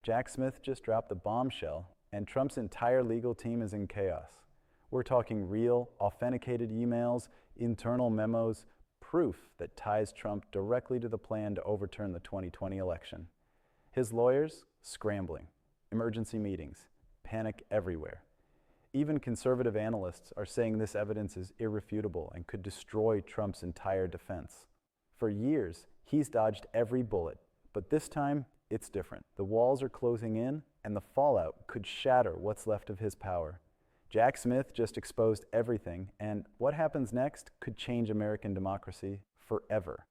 Jack Smith just dropped the bombshell, and Trump's entire legal team is in chaos. We're talking real, authenticated emails, internal memos, proof that ties Trump directly to the plan to overturn the 2020 election. His lawyers, scrambling, emergency meetings, panic everywhere. Even conservative analysts are saying this evidence is irrefutable and could destroy Trump's entire defense. For years, he's dodged every bullet, but this time, it's different. The walls are closing in, and the fallout could shatter what's left of his power. Jack Smith just exposed everything, and what happens next could change American democracy forever.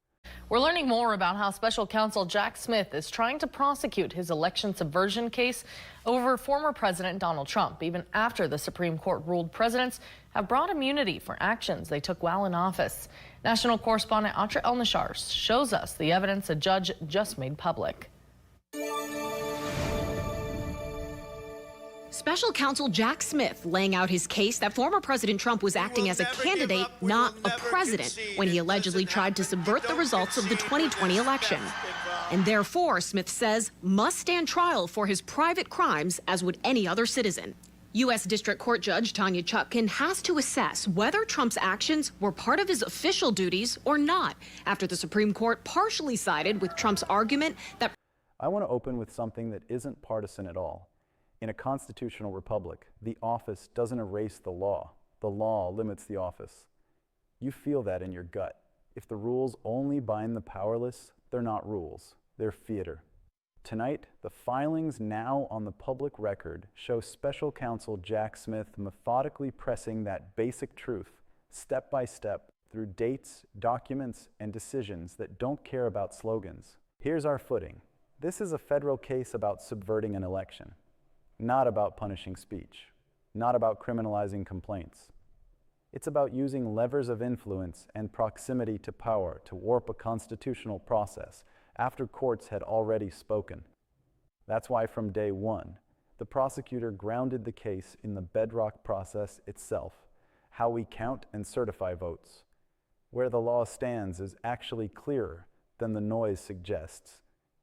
We're learning more about how special counsel Jack Smith is trying to prosecute his election subversion case over former President Donald Trump, even after the Supreme Court ruled presidents have broad immunity for actions they took while in office. National correspondent Atra El-Nashar shows us the evidence a judge just made public. Special counsel Jack Smith laying out his case that former President Trump was acting as a candidate, not a president, when he allegedly tried to subvert the results of the 2020 election. And therefore, Smith says, must stand trial for his private crimes as would any other citizen. U.S. District Court Judge Tanya Chutkan has to assess whether Trump's actions were part of his official duties or not, after the Supreme Court partially sided with Trump's argument that... I want to open with something that isn't partisan at all. In a constitutional republic, the office doesn't erase the law. The law limits the office. You feel that in your gut. If the rules only bind the powerless, they're not rules, they're theater. Tonight, the filings now on the public record show special counsel Jack Smith methodically pressing that basic truth, step by step, through dates, documents, and decisions that don't care about slogans. Here's our footing. This is a federal case about subverting an election. Not about punishing speech, not about criminalizing complaints. It's about using levers of influence and proximity to power to warp a constitutional process after courts had already spoken. That's why from day one, the prosecutor grounded the case in the bedrock process itself, how we count and certify votes. Where the law stands is actually clearer than the noise suggests.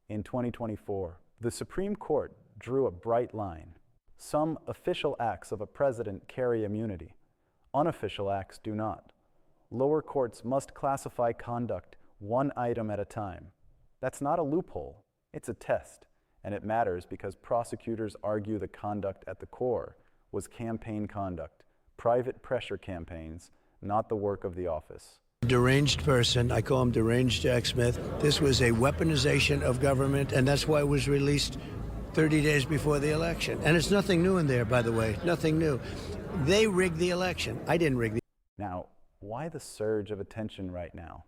In 2024, the Supreme Court drew a bright line. Some official acts of a president carry immunity. Unofficial acts do not. Lower courts must classify conduct one item at a time. That's not a loophole, it's a test, and it matters because prosecutors argue the conduct at the core was campaign conduct, private pressure campaigns, not the work of the office. Deranged person, I call him deranged Jack Smith. This was a weaponization of government, and that's why it was released 30 days before the election. And it's nothing new in there, by the way, nothing new. They rigged the election. I didn't rig the... Now, why the surge of attention right now?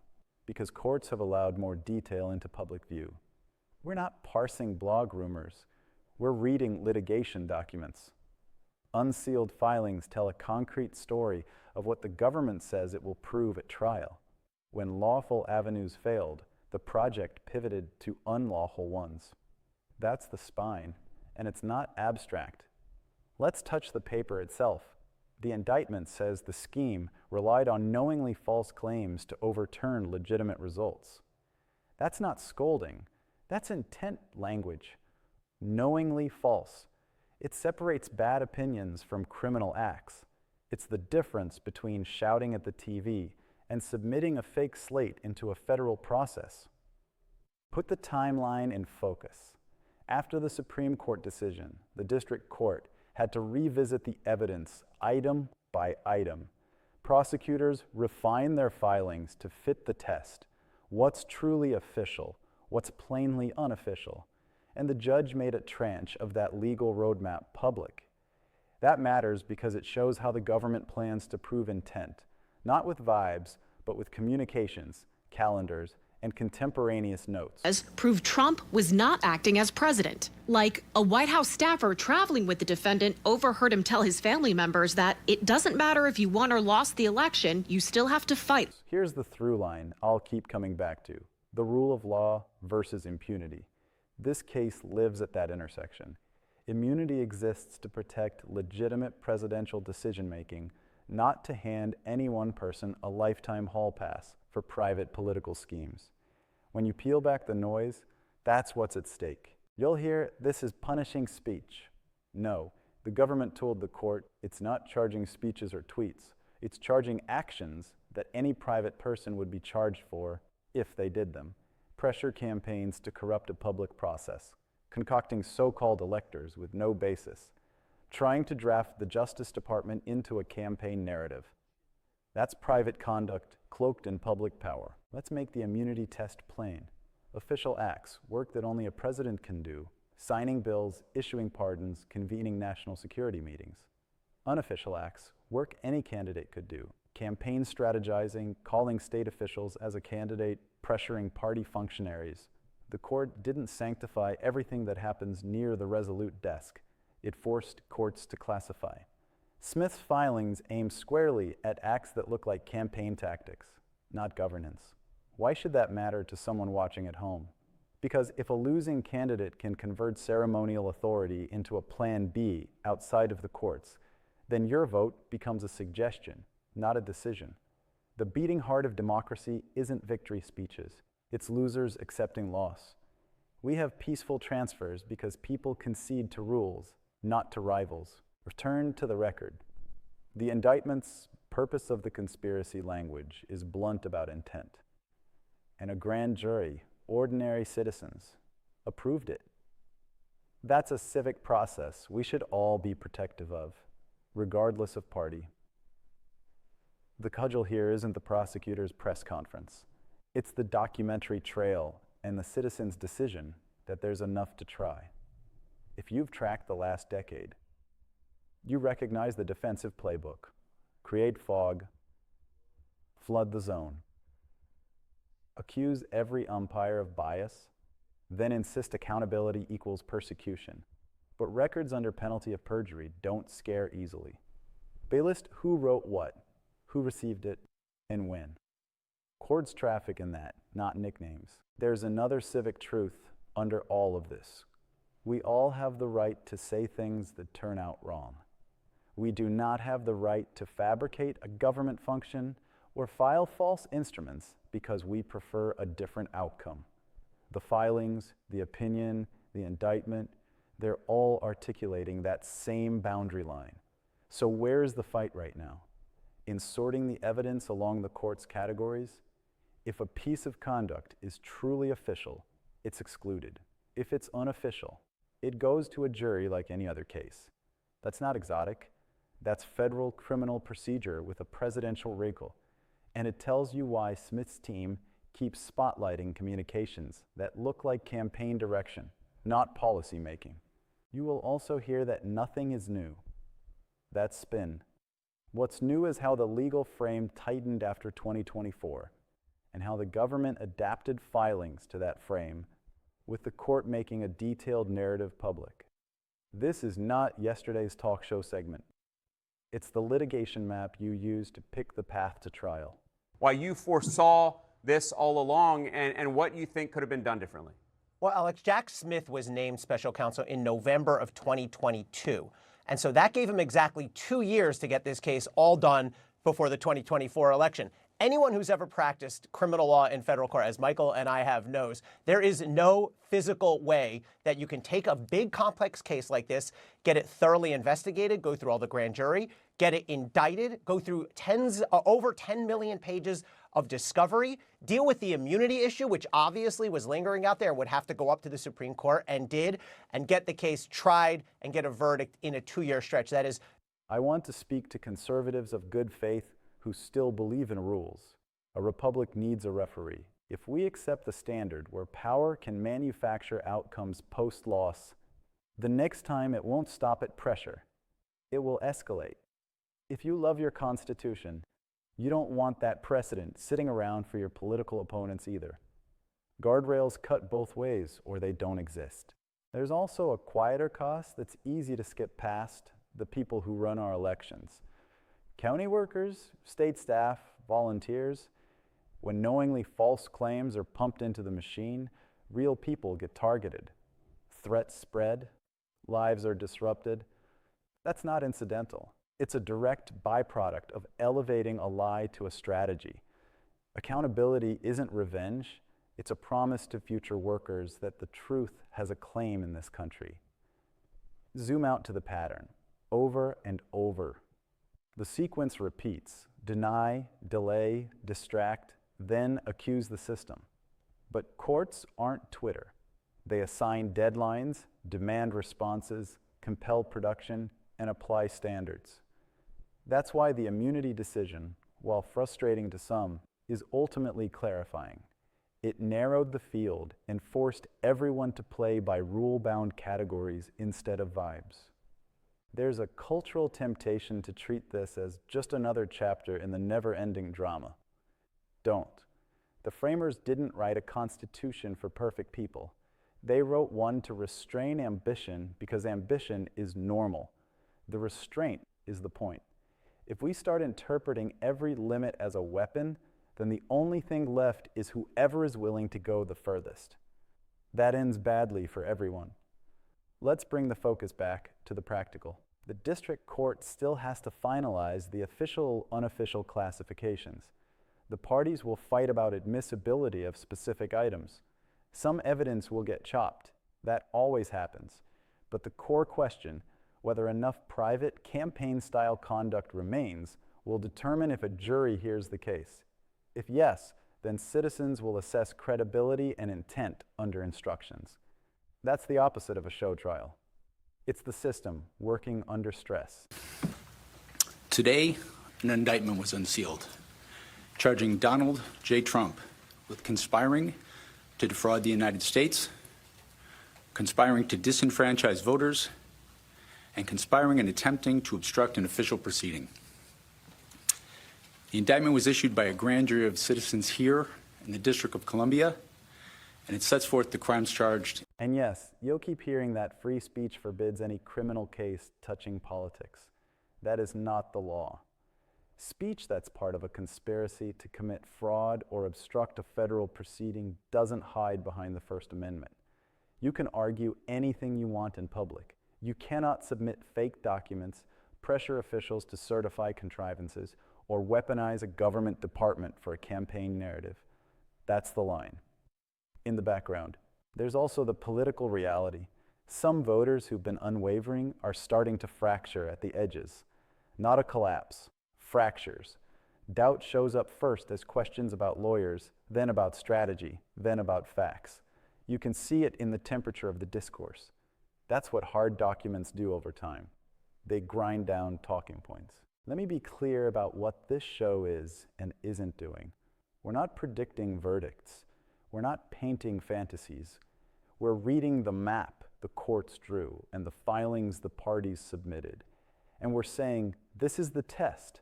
Because courts have allowed more detail into public view. We're not parsing blog rumors. We're reading litigation documents. Unsealed filings tell a concrete story of what the government says it will prove at trial. When lawful avenues failed, the project pivoted to unlawful ones. That's the spine, and it's not abstract. Let's touch the paper itself. The indictment says the scheme relied on knowingly false claims to overturn legitimate results. That's not scolding, that's intent language. Knowingly false. It separates bad opinions from criminal acts. It's the difference between shouting at the TV and submitting a fake slate into a federal process. Put the timeline in focus. After the Supreme Court decision, the district court had to revisit the evidence item by item. Prosecutors refined their filings to fit the test. What's truly official? What's plainly unofficial? And the judge made a tranche of that legal roadmap public. That matters because it shows how the government plans to prove intent, not with vibes, but with communications, calendars, and contemporaneous notes. As proved Trump was not acting as president. Like a White House staffer traveling with the defendant overheard him tell his family members that it doesn't matter if you won or lost the election, you still have to fight. Here's the through line I'll keep coming back to. The rule of law versus impunity. This case lives at that intersection. Immunity exists to protect legitimate presidential decision-making, not to hand any one person a lifetime hall pass for private political schemes. When you peel back the noise, that's what's at stake. You'll hear this is punishing speech. No, the government told the court it's not charging speeches or tweets. It's charging actions that any private person would be charged for if they did them. Pressure campaigns to corrupt a public process, concocting so-called electors with no basis, trying to draft the Justice Department into a campaign narrative. That's private conduct cloaked in public power. Let's make the immunity test plain. Official acts, work that only a president can do, signing bills, issuing pardons, convening national security meetings. Unofficial acts, work any candidate could do, campaign strategizing, calling state officials as a candidate, pressuring party functionaries. The court didn't sanctify everything that happens near the resolute desk. It forced courts to classify. Smith's filings aim squarely at acts that look like campaign tactics, not governance. Why should that matter to someone watching at home? Because if a losing candidate can convert ceremonial authority into a plan B outside of the courts, then your vote becomes a suggestion, not a decision. The beating heart of democracy isn't victory speeches. It's losers accepting loss. We have peaceful transfers because people concede to rules, not to rivals. Return to the record. The indictment's purpose of the conspiracy language is blunt about intent. And a grand jury, ordinary citizens, approved it. That's a civic process we should all be protective of, regardless of party. The cudgel here isn't the prosecutor's press conference. It's the documentary trail and the citizen's decision that there's enough to try. If you've tracked the last decade, you recognize the defensive playbook. Create fog, flood the zone, accuse every umpire of bias, then insist accountability equals persecution. But records under penalty of perjury don't scare easily. They list who wrote what, who received it, and when. Courts traffic in that, not nicknames. There's another civic truth under all of this. We all have the right to say things that turn out wrong. We do not have the right to fabricate a government function or file false instruments because we prefer a different outcome. The filings, the opinion, the indictment, they're all articulating that same boundary line. So where is the fight right now? In sorting the evidence along the court's categories? If a piece of conduct is truly official, it's excluded. If it's unofficial, it goes to a jury like any other case. That's not exotic. That's federal criminal procedure with a presidential wrinkle. And it tells you why Smith's team keeps spotlighting communications that look like campaign direction, not policy making. You will also hear that nothing is new. That's spin. What's new is how the legal frame tightened after 2024 and how the government adapted filings to that frame, with the court making a detailed narrative public. This is not yesterday's talk show segment. It's the litigation map you use to pick the path to trial. Why you foresaw this all along and what you think could have been done differently. Well, Alex, Jack Smith was named special counsel in November of 2022. And so that gave him exactly 2 years to get this case all done before the 2024 election. Anyone who's ever practiced criminal law in federal court, as Michael and I have, knows there is no physical way that you can take a big complex case like this, get it thoroughly investigated, go through all the grand jury, get it indicted, go through over 10 million pages of discovery, deal with the immunity issue, which obviously was lingering out there and would have to go up to the Supreme Court and did, and get the case tried and get a verdict in a 2-year stretch. That is. I want to speak to conservatives of good faith who still believe in rules. A republic needs a referee. If we accept the standard where power can manufacture outcomes post-loss, the next time it won't stop at pressure. It will escalate. If you love your Constitution, you don't want that precedent sitting around for your political opponents either. Guardrails cut both ways, or they don't exist. There's also a quieter cost that's easy to skip past: the people who run our elections. County workers, state staff, volunteers. When knowingly false claims are pumped into the machine, real people get targeted. Threats spread, lives are disrupted. That's not incidental. It's a direct byproduct of elevating a lie to a strategy. Accountability isn't revenge, It's a promise to future workers that the truth has a claim in this country. Zoom out to the pattern, over and over. The sequence repeats: deny, delay, distract, then accuse the system. But courts aren't Twitter. They assign deadlines, demand responses, compel production, and apply standards. That's why the immunity decision, while frustrating to some, is ultimately clarifying. It narrowed the field and forced everyone to play by rule-bound categories instead of vibes. There's a cultural temptation to treat this as just another chapter in the never-ending drama. Don't. The framers didn't write a constitution for perfect people. They wrote one to restrain ambition because ambition is normal. The restraint is the point. If we start interpreting every limit as a weapon, then the only thing left is whoever is willing to go the furthest. That ends badly for everyone. Let's bring the focus back to the practical. The district court still has to finalize the official-unofficial classifications. The parties will fight about admissibility of specific items. Some evidence will get chopped. That always happens. But the core question, whether enough private campaign-style conduct remains, will determine if a jury hears the case. If yes, then citizens will assess credibility and intent under instructions. That's the opposite of a show trial. It's the system working under stress. Today, an indictment was unsealed, charging Donald J. Trump with conspiring to defraud the United States, conspiring to disenfranchise voters, and conspiring and attempting to obstruct an official proceeding. The indictment was issued by a grand jury of citizens here in the District of Columbia, and it sets forth the crimes charged. And yes, you'll keep hearing that free speech forbids any criminal case touching politics. That is not the law. Speech that's part of a conspiracy to commit fraud or obstruct a federal proceeding doesn't hide behind the First Amendment. You can argue anything you want in public. You cannot submit fake documents, pressure officials to certify contrivances, or weaponize a government department for a campaign narrative. That's the line. In the background, there's also the political reality. Some voters who've been unwavering are starting to fracture at the edges. Not a collapse. Fractures. Doubt shows up first as questions about lawyers, then about strategy, then about facts. You can see it in the temperature of the discourse. That's what hard documents do over time. They grind down talking points. Let me be clear about what this show is and isn't doing. We're not predicting verdicts. We're not painting fantasies. We're reading the map the courts drew and the filings the parties submitted. And we're saying, this is the test.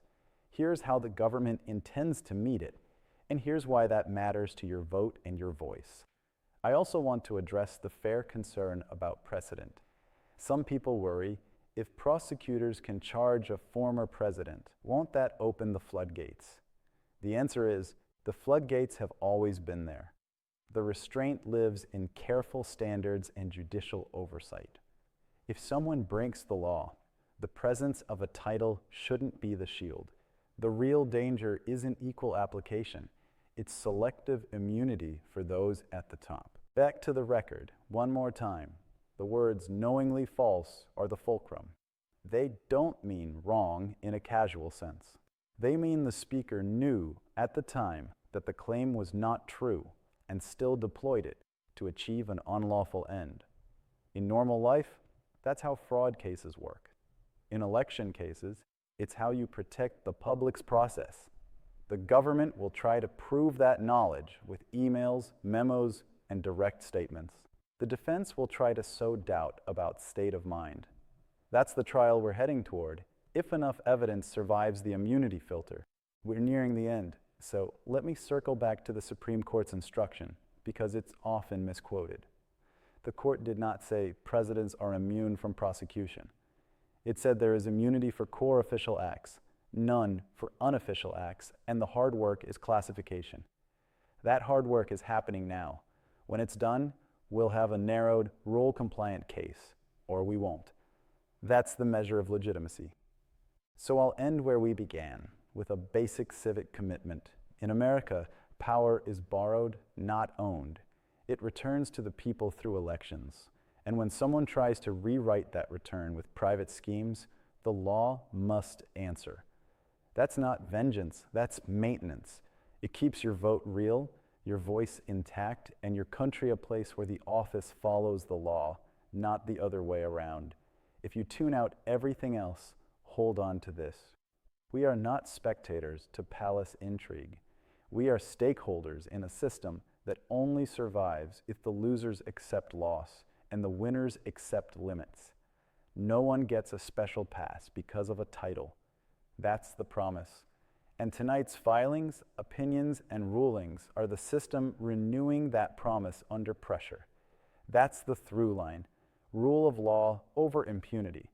Here's how the government intends to meet it, and here's why that matters to your vote and your voice. I also want to address the fair concern about precedent. Some people worry, if prosecutors can charge a former president, won't that open the floodgates? The answer is, the floodgates have always been there. The restraint lives in careful standards and judicial oversight. If someone breaks the law, the presence of a title shouldn't be the shield. The real danger isn't equal application. It's selective immunity for those at the top. Back to the record, one more time. The words knowingly false are the fulcrum. They don't mean wrong in a casual sense. They mean the speaker knew at the time that the claim was not true and still deployed it to achieve an unlawful end. In normal life, that's how fraud cases work. In election cases, it's how you protect the public's process. The government will try to prove that knowledge with emails, memos, and direct statements. The defense will try to sow doubt about state of mind. That's the trial we're heading toward, if enough evidence survives the immunity filter. We're nearing the end, so let me circle back to the Supreme Court's instruction, because it's often misquoted. The court did not say presidents are immune from prosecution. It said there is immunity for core official acts, none for unofficial acts, and the hard work is classification. That hard work is happening now. When it's done, we'll have a narrowed, rule-compliant case, or we won't. That's the measure of legitimacy. So I'll end where we began, with a basic civic commitment. In America, Power is borrowed, not owned. It returns to the people through elections. And when someone tries to rewrite that return with private schemes, the law must answer. That's not vengeance, that's maintenance. It keeps your vote real, your voice intact, and your country a place where the office follows the law, not the other way around. If you tune out everything else, hold on to this. We are not spectators to palace intrigue. We are stakeholders in a system that only survives if the losers accept loss and the winners accept limits. No one gets a special pass because of a title. That's the promise. And tonight's filings, opinions, and rulings are the system renewing that promise under pressure. That's the through line. Rule of law over impunity.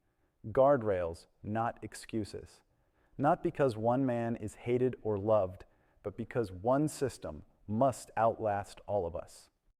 Guardrails, not excuses. Not because one man is hated or loved, but because one system must outlast all of us.